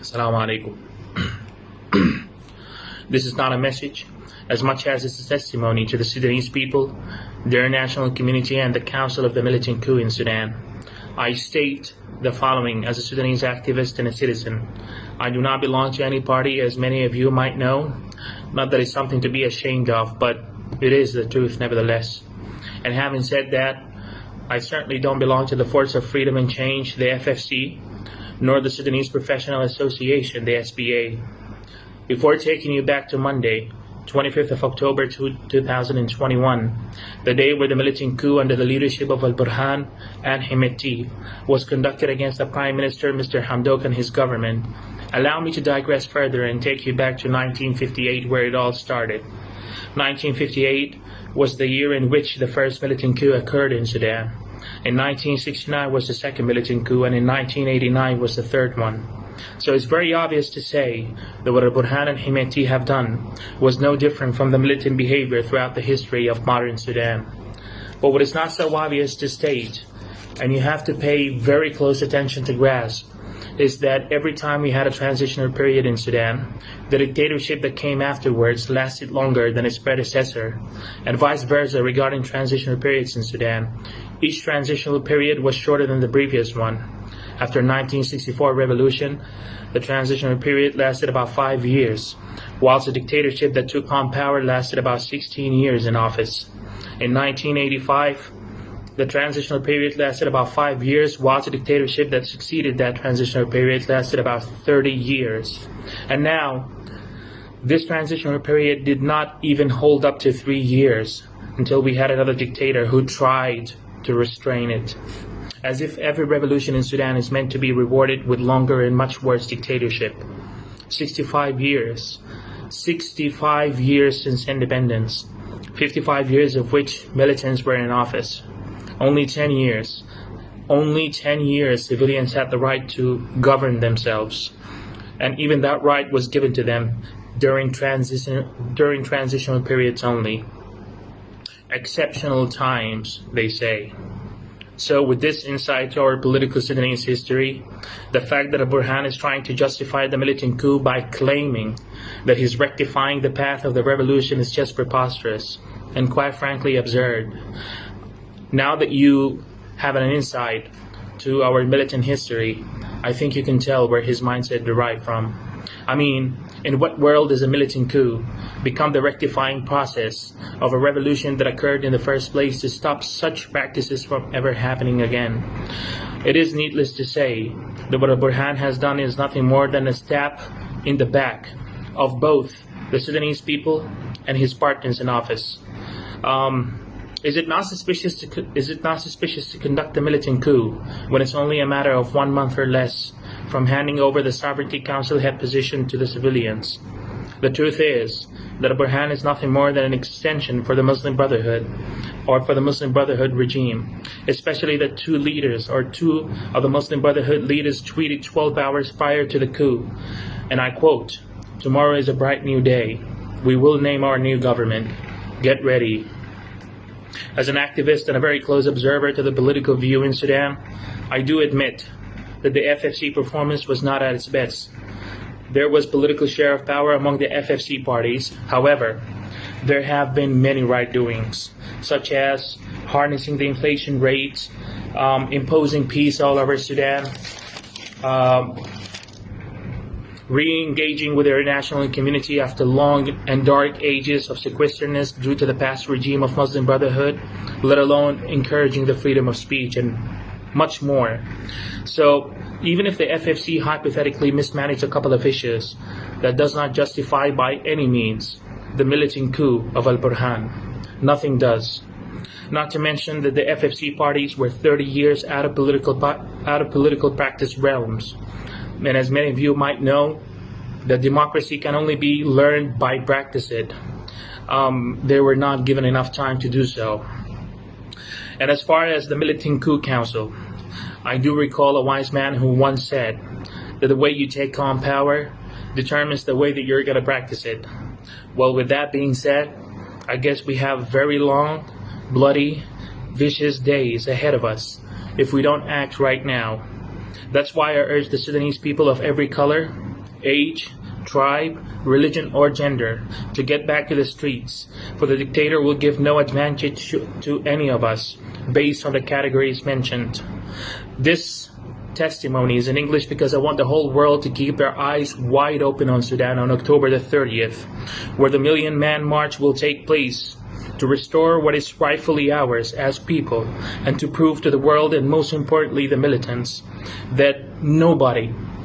Assalamu alaikum. This is not a message as much as it's a testimony to the Sudanese people, their national community, and the Council of the Militant Coup in Sudan. I state the following as a Sudanese activist and a citizen. I do not belong to any party, as many of you might know. Not that it's something to be ashamed of, but it is the truth nevertheless. And having said that, I certainly don't belong to the Force of Freedom and Change, the FFC, nor the Sudanese Professional Association, the SBA. Before taking you back to Monday, 25th of October 2021, the day where the militant coup under the leadership of Al-Burhan and Hemeti was conducted against the Prime Minister, Mr. Hamdok, and his government, allow me to digress further and take you back to 1958, where it all started. 1958 was the year in which the first militant coup occurred in Sudan. In 1969 was the second militant coup, and in 1989 was the third one. So it's very obvious to say that what Al-Burhan and Hemeti have done was no different from the militant behavior throughout the history of modern Sudan. But what is not so obvious to state, and you have to pay very close attention to grasp, is that every time we had a transitional period in Sudan, the dictatorship that came afterwards lasted longer than its predecessor, and vice versa regarding transitional periods in Sudan. Each transitional period was shorter than the previous one. After 1964 revolution, the transitional period lasted about 5 years, whilst the dictatorship that took on power lasted about 16 years in office. In 1985, the transitional period lasted about 5 years, whilst the dictatorship that succeeded that transitional period lasted about 30 years. And now, this transitional period did not even hold up to 3 years until we had another dictator who tried to restrain it. As if every revolution in Sudan is meant to be rewarded with longer and much worse dictatorship. 65 years. 65 years since independence. 55 years of which militants were in office. Only 10 years civilians had the right to govern themselves. And even that right was given to them during transitional periods only. Exceptional times, they say. So with this insight to our political Sudanese history, the fact that Al-Burhan is trying to justify the militant coup by claiming that he's rectifying the path of the revolution is just preposterous and quite frankly absurd. Now that you have an insight to our militant history, I think you can tell where his mindset derived from. I mean, in what world does a militant coup become the rectifying process of a revolution that occurred in the first place to stop such practices from ever happening again? It is needless to say that what Al-Burhan has done is nothing more than a stab in the back of both the Sudanese people and his partners in office. Is it not suspicious to conduct a militant coup when it's only a matter of 1 month or less from handing over the Sovereignty Council head position to the civilians? The truth is that Al-Burhan is nothing more than an extension for the Muslim Brotherhood, or for the Muslim Brotherhood regime, especially that two of the Muslim Brotherhood leaders tweeted 12 hours prior to the coup, and I quote, "Tomorrow is a bright new day. We will name our new government. Get ready." As an activist and a very close observer to the political view in Sudan, I do admit that the FFC performance was not at its best. There was political share of power among the FFC parties. However, there have been many right doings, such as harnessing the inflation rates, imposing peace all over Sudan, re-engaging with their national community after long and dark ages of sequesterness due to the past regime of Muslim Brotherhood, let alone encouraging the freedom of speech and much more. So even if the FFC hypothetically mismanaged a couple of issues, that does not justify by any means the militant coup of Al-Burhan. Nothing does. Not to mention that the FFC parties were 30 years out of political practice realms. And as many of you might know, that democracy can only be learned by practice it. They were not given enough time to do so. And as far as the Militant Coup Council, I do recall a wise man who once said that the way you take on power determines the way that you're going to practice it. Well, with that being said, I guess we have very long, bloody, vicious days ahead of us if we don't act right now. That's why I urge the Sudanese people of every color, age, tribe, religion, or gender to get back to the streets, for the dictator will give no advantage to any of us based on the categories mentioned. This testimony is in English because I want the whole world to keep their eyes wide open on Sudan on October the 30th, where the Million-Man March will take place to restore what is rightfully ours as people and to prove to the world, and most importantly the militants, that nobody